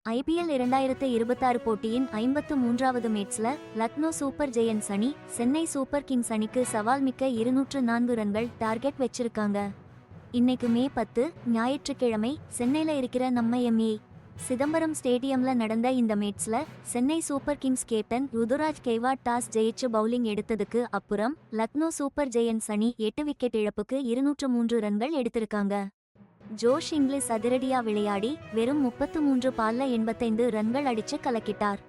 IPL 2026 போட்டியின் 53வது மேட்ச்ல Lucknow super giants அணி சென்னை சூப்பர் கிங்ஸ் அணிக்கு சவால் மிக்க 204 ரன்கள் டார்கெட் வச்சிருக்காங்க. இன்னைக்கு மே 10 ஞாயிற்றுக்கிழமை சென்னையில இருக்கிற நம்ம எம்.ஏ. சிதம்பரம் ஸ்டேடியம்ல நடந்த இந்த மேட்ச்ல Chennai super Kings captain Ruturaj Gaikwad toss ஜெயிச்சு பவுலிங் எடுத்ததுக்கு அப்புறம் லக்னோ சூப்பர் ஜெயன்ட்ஸ் அணி 8 விக்கெட் இழப்புக்கு 203 ரன்கள் எடுத்திருக்காங்க. ஜோஷ் இங்கிலீஷ் அதிரடியா விளையாடி வெறும் 33 பால்ல 85 ரன்கள் அடிச்சு கலக்கிட்டார்.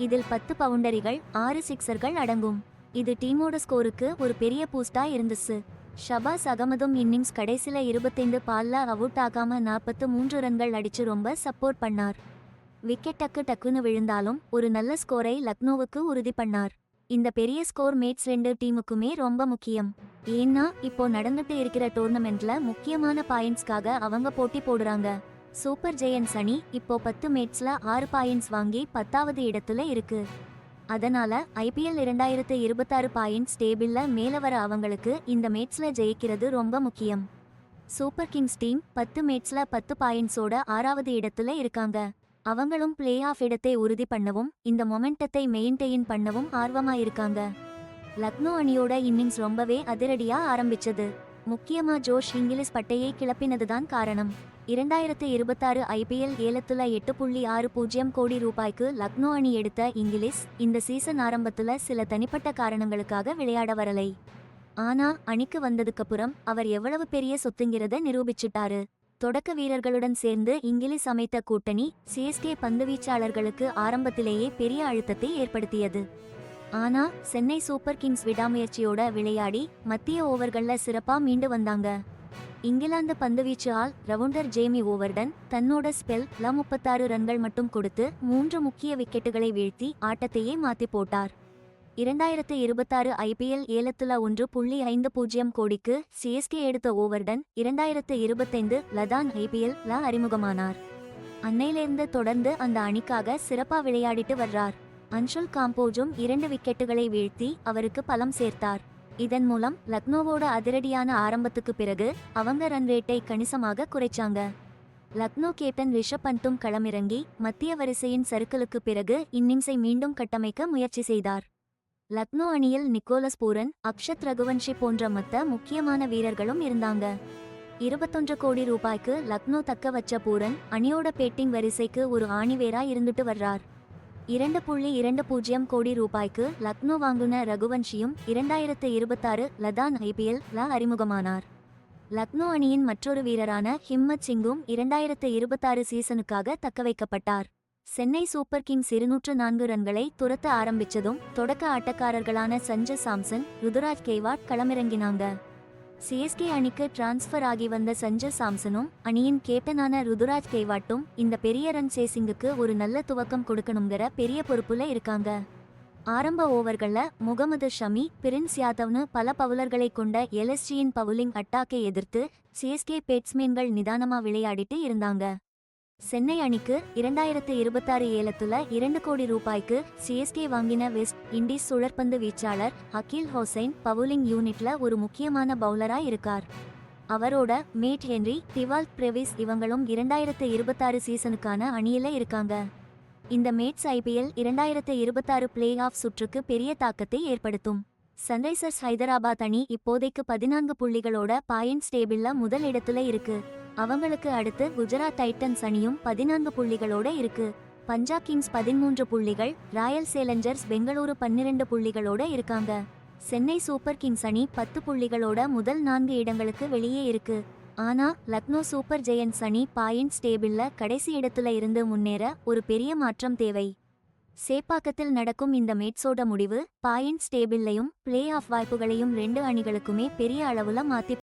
இதில் 10 பவுண்டரிகள் 6 சிக்சர்கள் அடங்கும். இது டீமோட ஸ்கோருக்கு ஒரு பெரிய பூஸ்டா இருந்துச்சு. ஷபாஸ் அகமதும் இன்னிங்ஸ் கடைசில 25 பால்ல அவுட் ஆகாம 43 ரன்கள் அடிச்சு ரொம்ப சப்போர்ட் பண்ணார். விக்கெட் டக்குன்னு விழுந்தாலும் ஒரு நல்ல ஸ்கோரை லக்னோவுக்கு உறுதி பண்ணார். இந்த பெரிய ஸ்கோர் மேட்ச் 2 டீமுக்குமே ரொம்ப முக்கியம். ஏன்னா இப்போ நடந்துட்டு இருக்கிற டோர்னமெண்ட்ல முக்கியமான பாயிண்ட்ஸ்க்காக அவங்க போட்டி போடுறாங்க. சூப்பர் ஜெயன்ட்ஸ் அணி இப்போ 10 மேட்ச்ல 6 பாயிண்ட்ஸ் வாங்கி 10வது இடத்துல இருக்கு. அதனால ஐபிஎல் 2026 பாயிண்ட்ஸ் டேபிள்ல மேல வர அவங்களுக்கு இந்த மேட்ச்ல ஜெயிக்கிறது ரொம்ப முக்கியம். சூப்பர் கிங்ஸ் டீம் 10 மேட்ச்ல 10 பாயிண்ட்ஸோட 6வது இடத்துல இருக்காங்க. அவங்களும் பிளே ஆஃப் இடத்தை உறுதி பண்ணவும் இந்த மொமெண்டத்தை மெயின்டெயின் பண்ணவும் ஆர்வமா இருக்காங்க. லக்னோ அணியோட இன்னிங்ஸ் ரொம்பவே அதிரடியா ஆரம்பிச்சது. முக்கியமா ஜோஷ் இங்கிலீஷ் பட்டையை கிளப்பினதுதான் காரணம். 2026 ஐபிஎல் ஏலத்துல 8.60 கோடி ரூபாய்க்கு லக்னோ அணி எடுத்த இங்கிலீஷ் இந்த சீசன் ஆரம்பத்துல சில தனிப்பட்ட காரணங்களுக்காக விளையாட வரலை. ஆனா அணிக்கு வந்ததுக்கப்புறம் அவர் எவ்வளவு பெரிய சொத்துங்கிறத நிரூபிச்சுட்டாரு. தொடக்க வீரர்களுடன் சேர்ந்து இங்கிலீஷ் அமைத்த கூட்டணி சிஎஸ்கே பந்துவீச்சாளர்களுக்கு ஆரம்பத்திலேயே பெரிய அழுத்தத்தை ஏற்படுத்தியது. ஆனா சென்னை சூப்பர் கிங்ஸ் விடாமுயற்சியோட விளையாடி மத்திய ஓவர்கள்ல சிறப்பா மீண்டு வந்தாங்க. இங்கிலாந்து பந்துவீச்சு ஆல் ரவுண்டர் ஜேமி ஓவர்டன் தன்னோட ஸ்பெல்ல 36 ரன்கள் மட்டும் கொடுத்து 3 முக்கிய விக்கெட்டுகளை வீழ்த்தி ஆட்டத்தையே மாத்தி போட்டார். 2026 ஐபிஎல் ஏலத்துல 1.50 கோடிக்கு சிஎஸ்கே எடுத்த ஓவர்டன் 2025 லதான் ஐபிஎல் அறிமுகமானார். அன்னையிலிருந்து தொடர்ந்து அந்த அணிக்காக சிறப்பா விளையாடிட்டு வர்றார். அன்ஷுல் காம்போஜும் 2 விக்கெட்டுகளை வீழ்த்தி அவருக்கு பலம் சேர்த்தார். இதன் மூலம் லக்னோவோட அதிரடியான ஆரம்பத்துக்கு பிறகு அவங்க ரன் ரேட்டை கணிசமாக குறைச்சாங்க. லக்னோ கேப்டன் ரிஷப் பந்தும் களமிறங்கி மத்திய வரிசையின் சறுக்கலுக்கு பிறகு இன்னிங்ஸை மீண்டும் கட்டமைக்க முயற்சி செய்தார். லக்னோ அணியில் நிக்கோலஸ் பூரன், அக்ஷத் ரகுவன்ஷி போன்ற மற்ற முக்கியமான வீரர்களும் இருந்தாங்க. 21 கோடி ரூபாய்க்கு லக்னோ தக்க வச்ச பூரன் அணியோட பேட்டிங் வரிசைக்கு ஒரு ஆணிவேரா இருந்துட்டு வர்றார். 2.20 கோடி ரூபாய்க்கு லக்னோ வாங்குன ரகுவன்ஷியும் 2026 லதான் ஐபிஎல் அறிமுகமானார். லக்னோ அணியின் மற்றொரு வீரரான ஹிம்மத் சிங்கும் 2026 சீசனுக்காக தக்கவைக்கப்பட்டார். சென்னை சூப்பர் கிங்ஸ் 204 ரன்களை துரத்த ஆரம்பிச்சதும் தொடக்க ஆட்டக்காரர்களான சஞ்சு சாம்சன், ருதுராஜ் கெய்வாட் களமிறங்கினாங்க. சிஎஸ்கே அணிக்கு டிரான்ஸ்ஃபர் ஆகி வந்த சஞ்சு சாம்சனும் அணியின் கேப்டனான ருதுராஜ் கெய்வாட்டும் இந்த பெரிய ரன் சேசிங்குக்கு ஒரு நல்ல துவக்கம் கொடுக்கணுங்கிற பெரிய பொறுப்புல இருக்காங்க. ஆரம்ப ஓவர்கள்ல முகமது ஷமி, பிரின்ஸ் யாதவ்னு பல பவுலர்களை கொண்ட எல்எஸ்ஜியின் பவுலிங் அட்டாக்கை எதிர்த்து சிஎஸ்கே பேட்ஸ்மேன்கள் நிதானமா விளையாடிட்டு இருந்தாங்க. சென்னை அணிக்கு 2026 ஏலத்துல 2 கோடி ரூபாய்க்கு சிஎஸ்கே வாங்கின வெஸ்ட் இண்டீஸ் சுழற்பந்து வீச்சாளர் அகில் ஹோசைன் பவுலிங் யூனிட்ல ஒரு முக்கியமான பவுலரா இருக்கார். அவரோட மேட் ஹென்றி, டிவால்ட் பிரவிஸ் இவங்களும் 2026 சீசனுக்கான அணியில இருக்காங்க. இந்த மேட்ச் ஐபிஎல் 2026 பிளே ஆஃப் சுற்றுக்கு பெரிய தாக்கத்தை ஏற்படுத்தும். சன்ரைசர்ஸ் ஹைதராபாத் அணி இப்போதைக்கு 14 புள்ளிகளோட பாயிண்ட்ஸ் டேபிள்ல முதல் இடத்துல இருக்கு. அவங்களுக்கு அடுத்து குஜராத் டைட்டன்ஸ் அணியும் 14 புள்ளிகளோட இருக்கு. பஞ்சாப் கிங்ஸ் 13 புள்ளிகள், ராயல் சேலஞ்சர்ஸ் பெங்களூரு 12 புள்ளிகளோட இருக்காங்க. சென்னை சூப்பர் கிங்ஸ் அணி 10 புள்ளிகளோட முதல் 4 இடங்களுக்கு வெளியே இருக்கு. ஆனா லக்னோ சூப்பர் ஜெயன்ட்ஸ் அணி பாயிண்ட்ஸ் டேபிள்ல கடைசி இடத்துல இருந்து முன்னேற ஒரு பெரிய மாற்றம் தேவை. சேப்பாக்கத்தில் நடக்கும் இந்த மேட்சோட முடிவு பாயிண்ட்ஸ் டேபிள்லையும் பிளே ஆஃப் வாய்ப்புகளையும் 2 அணிகளுக்குமே பெரிய அளவுல மாத்தி